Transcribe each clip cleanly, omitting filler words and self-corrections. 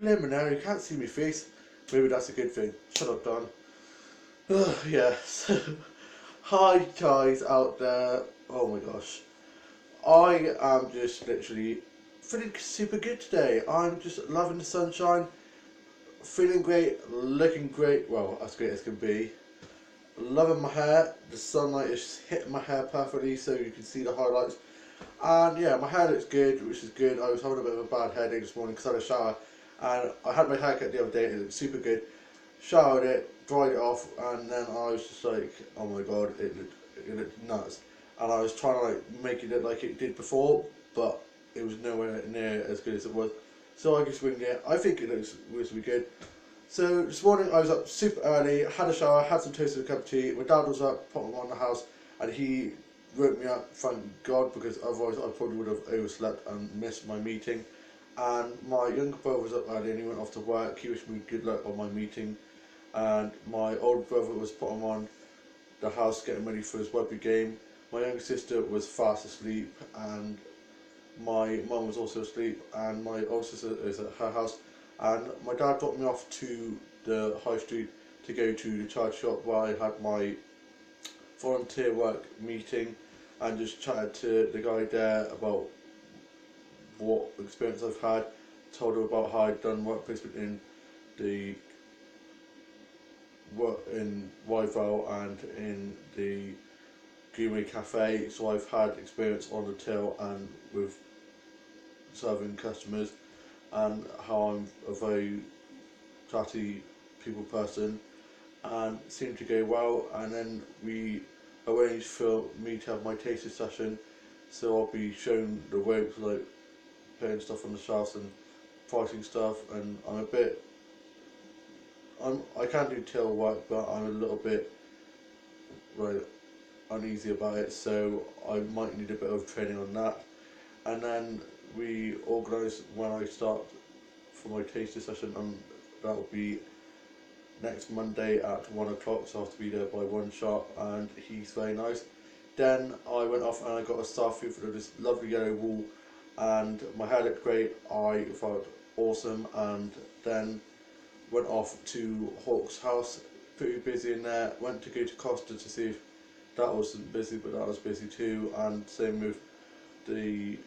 Lemon now, you can't see my face. Maybe that's a good thing. Shut up, Don. Yeah, so, hi guys out there. Oh my gosh. I am just literally feeling super good today. I'm just loving the sunshine, feeling great, looking great. Well, as great as can be. Loving my hair. The sunlight is hitting my hair perfectly so you can see the highlights. And yeah, my hair looks good, which is good. I was having a bit of a bad headache this morning because I had a shower. And I had my haircut the other day and it looked super good. Showered it, dried it off, and then I was just like, oh my god, it looked nuts. And I was trying to like make it look like it did before, but it was nowhere near as good as it was. So I just winged it. I think it looks reasonably good. So this morning I was up super early, had a shower, had some toast and a cup of tea. My dad was up, put him on the house, and he woke me up, thank God, because otherwise I probably would have overslept and missed my meeting. And my younger brother was up early and he went off to work. He wished me good luck on my meeting. And my older brother was put him on the house getting ready for his rugby game. My younger sister was fast asleep, and my mum was also asleep, and my older sister is at her house. And my dad dropped me off to the high street to go to the charge shop where I had my volunteer work meeting and just chatted to the guy there about what experience I've had, told him about how I'd done work placement in the work in Wyville and in the Greenway Cafe, so I've had experience on the till and with serving customers, and how I'm a very chatty people person, and it seemed to go well. And then we arranged for me to have my taster session, so I'll be shown the ropes, like putting stuff on the shelves and pricing stuff. And I can do till work, but I'm a little bit like uneasy about it, so I might need a bit of training on that. And then we organise when I start for my taster session, and that will be next Monday at 1 o'clock, so I have to be there by 1 sharp, and he's very nice. Then I went off and I got a starfruit for this lovely yellow wool, and my hair looked great. I felt awesome, and then went off to Hawk's house, pretty busy in there. Went to go to Costa to see if that wasn't busy, but that was busy too, and same with the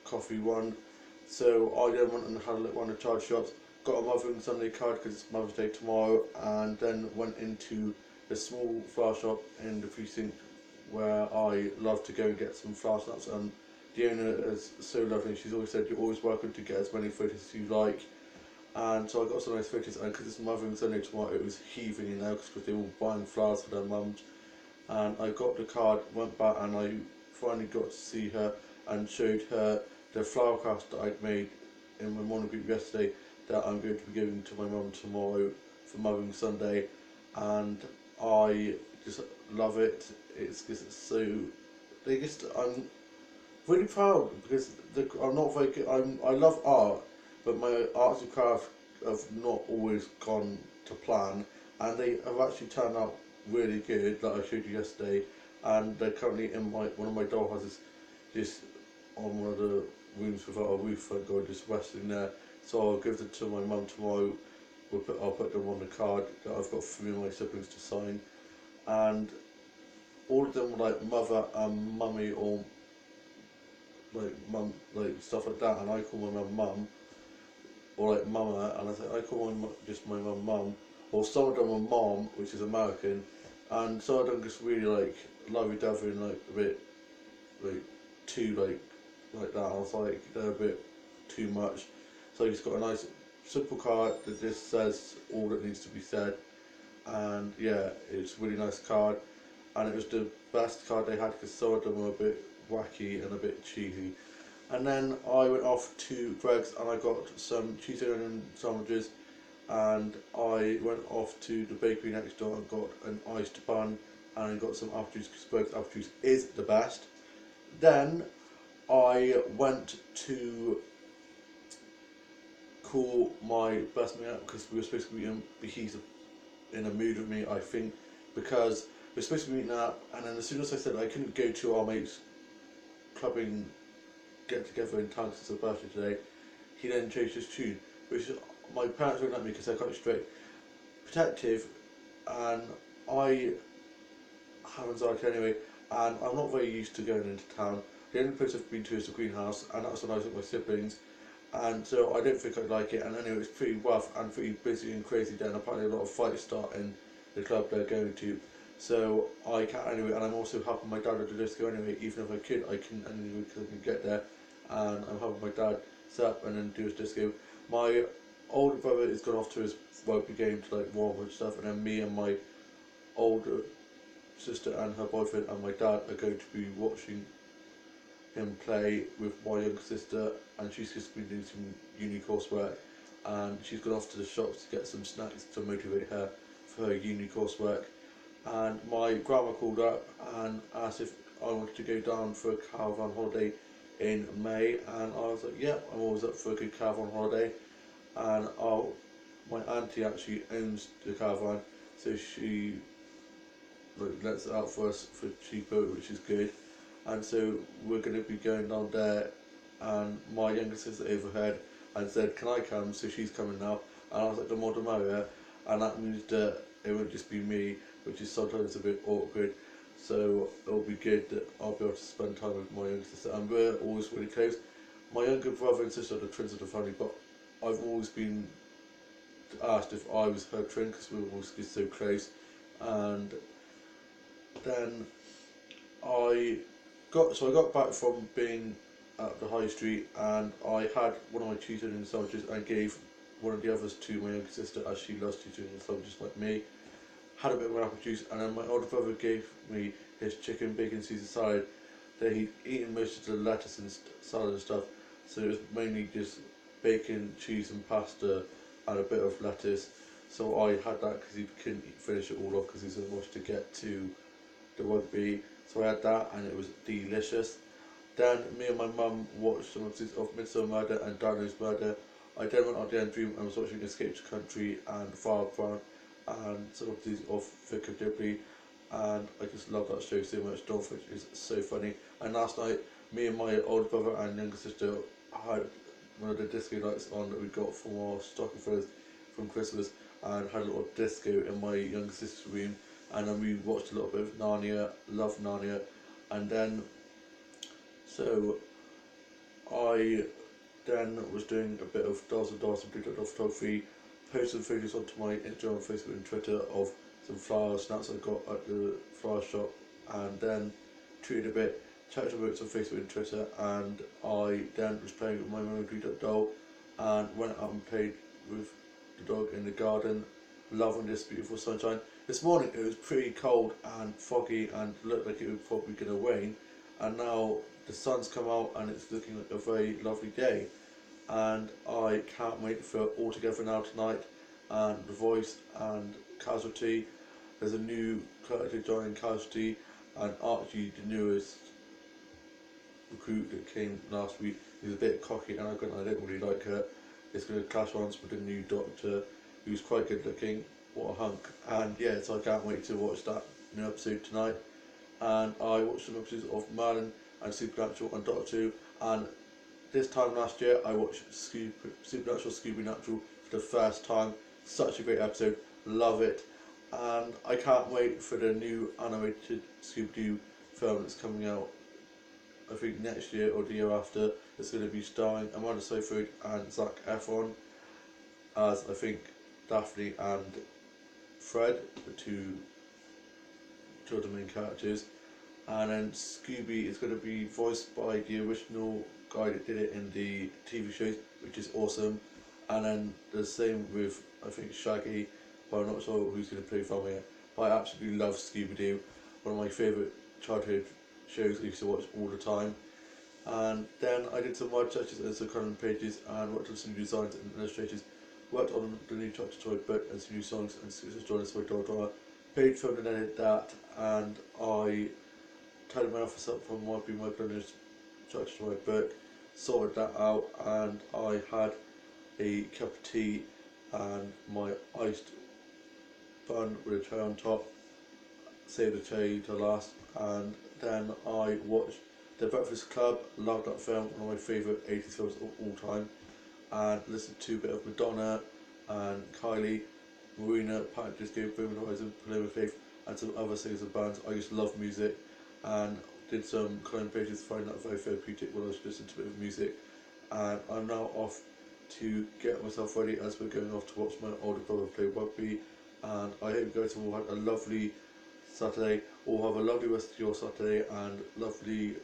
coffee one. So I then went and had a look around the charge shops, got a Mothering Sunday card because it's Mother's Day tomorrow, and then went into the small flower shop in the precinct where I love to go and get some flower snaps. And the owner is so lovely. She's always said you're always welcome to get as many photos as you like. And so I got some nice photos, and because it's Mothering Sunday tomorrow, it was heaving in there because they were all buying flowers for their mums. And I got the card, went back, and I finally got to see her and showed her the flower cast that I'd made in my morning group yesterday that I'm going to be giving to my mum tomorrow for Mothering Sunday. And I just love it. It's just so, I'm really proud because I'm not very good. I love art, but my arts and crafts have not always gone to plan, and they have actually turned out really good, like I showed you yesterday. And they're currently in one of my dollhouses, just on one of the rooms without a roof, thank God, just resting there. So I'll give them to my mum tomorrow. I'll put them on the card that I've got 3 of my siblings to sign, and all of them were like mother and mummy, or like mum, like stuff like that. And I call my mum, or like mama, and I call just my mum, or some of them are mom, which is American, and some of them just really like lovey-dovey and like a bit like too like that. I was like, they're a bit too much. So I just got a nice simple card that just says all that needs to be said, and yeah, it's a really nice card. And it was the best card they had because some of them were a bit wacky and a bit cheesy. And then I went off to Greg's and I got some cheese and onion sandwiches, and I went off to the bakery next door and got an iced bun and got some apple juice because Greg's apple juice is the best. Then I went to call my best mate up because we were supposed to be he's in a mood with me, I think, because we were supposed to be meeting up, and then as soon as I said I couldn't go to our mates clubbing get together in town because it's his birthday today, he then changed his tune. which my parents don't let me because they're quite strict, protective, and I have anxiety anyway, and I'm not very used to going into town. The only place I've been to is the greenhouse, and that's when I was with my siblings, and so I don't think I'd like it. And anyway, it's pretty rough and pretty busy and crazy there, and apparently a lot of fights start in the club they're going to. So I can't anyway, and I'm also helping my dad at the disco anyway. Even if I could, I couldn't anyway because I can get there, and I'm helping my dad set up and then do his disco. My older brother has gone off to his rugby game to like warm and stuff, and then me and my older sister and her boyfriend and my dad are going to be watching him play with my younger sister, and she's just been doing some uni coursework, and she's gone off to the shops to get some snacks to motivate her for her uni coursework. And my grandma called up and asked if I wanted to go down for a caravan holiday in May, and I was like, yeah, I'm always up for a good caravan holiday. And my auntie actually owns the caravan, so she like lets it out for us for cheaper, which is good. And so we're going to be going down there, and my younger sister overheard and said, can I come? So she's coming now, and I was like, the more the merrier, and that means that it won't just be me, which is sometimes a bit awkward. So it'll be good that I'll be able to spend time with my younger sister, and we're always really close. My younger brother and sister are the twins of the family, but I've always been asked if I was her twin because we were always so close. And then I got back from being at the high street, and I had one of my cheese onion sandwiches and gave one of the others to my younger sister, as she loves cheese onion sandwiches like me. Had a bit of an apple juice, and then my older brother gave me his chicken bacon Caesar salad that he'd eaten most of the lettuce and salad and stuff, so it was mainly just bacon, cheese and pasta and a bit of lettuce. So I had that because he couldn't finish it all off because he's in a rush to get to the rugby. So I had that, and it was delicious. Then me and my mum watched some episodes of Midsummer Murder and Darren's Murder. I then went out there and dream and was watching Escape to Country and Far Brown and some episodes of Vicar Dibley, and I just love that show so much. Dolphin is so funny. And last night, me and my older brother and younger sister had one of the disco lights on that we got from our stocking fillers from Christmas, and had a little disco in my younger sister's room, and then we watched a little bit of Narnia, love Narnia, and then so I then was doing a bit of dolls and dolls and blue dot photography, posted photos onto my Instagram, Facebook and Twitter of some flower snaps I got at the flower shop, and then tweeted a bit, checked about it on Facebook and Twitter, and I then was playing with my blue dot doll, and went out and played with the dog in the garden, loving this beautiful sunshine. This morning it was pretty cold and foggy and looked like it was probably going to rain, and now the sun's come out and it's looking like a very lovely day, and I can't wait for All Together Now tonight and The Voice and Casualty. There's a new character joining Casualty, and Archie, the newest recruit that came last week, is a bit cocky and arrogant. I don't really like her. It's going to clash once with the new Doctor, who's quite good looking. What a hunk. And yeah, so I can't wait to watch that new episode tonight. And I watched some episodes of Merlin and Supernatural and Doctor Who, and this time last year I watched Supernatural Scooby Natural for the first time. Such a great episode, love it. And I can't wait for the new animated Scooby-Doo film that's coming out, I think next year or the year after. It's going to be starring Amanda Seyfried and Zac Efron as, I think, Daphne and Fred, the two of the main characters. And then Scooby is going to be voiced by the original guy that did it in the TV shows, which is awesome. And then the same with, I think, Shaggy, but I'm not sure who's going to play from it. But I absolutely love Scooby-Doo, one of my favourite childhood shows I used to watch all the time. And then I did some word searches and some content pages, and worked on some new designs and illustrators, worked on the new Chapter Toy book and some new songs, and just joined us for $1 paid, filmed and edited that, and I tidied my office up from what I've been working on this Chapter Toy book, sorted that out, and I had a cup of tea and my iced bun with a tray on top, saved the tray to last, and then I watched The Breakfast Club. Loved that film, one of my favourite 80s films of all time. and listened to a bit of Madonna and Kylie, Marina, Pat Disco, Boom Horizon, Paloma Faith, and some other singers and bands. I just love music and did some clone pages to find that very therapeutic when I was listening to a bit of music. And I'm now off to get myself ready as we're going off to watch my older brother play rugby. And I hope you guys have all had a lovely Saturday, or have a lovely rest of your Saturday and lovely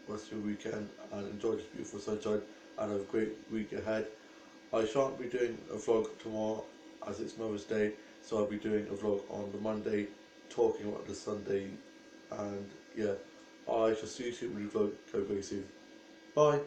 rest of your weekend, and enjoy this beautiful sunshine and have a great week ahead. I shan't be doing a vlog tomorrow as it's Mother's Day, so I'll be doing a vlog on the Monday talking about the Sunday, and yeah, I shall see you soon with the vlog. Go very soon. Bye.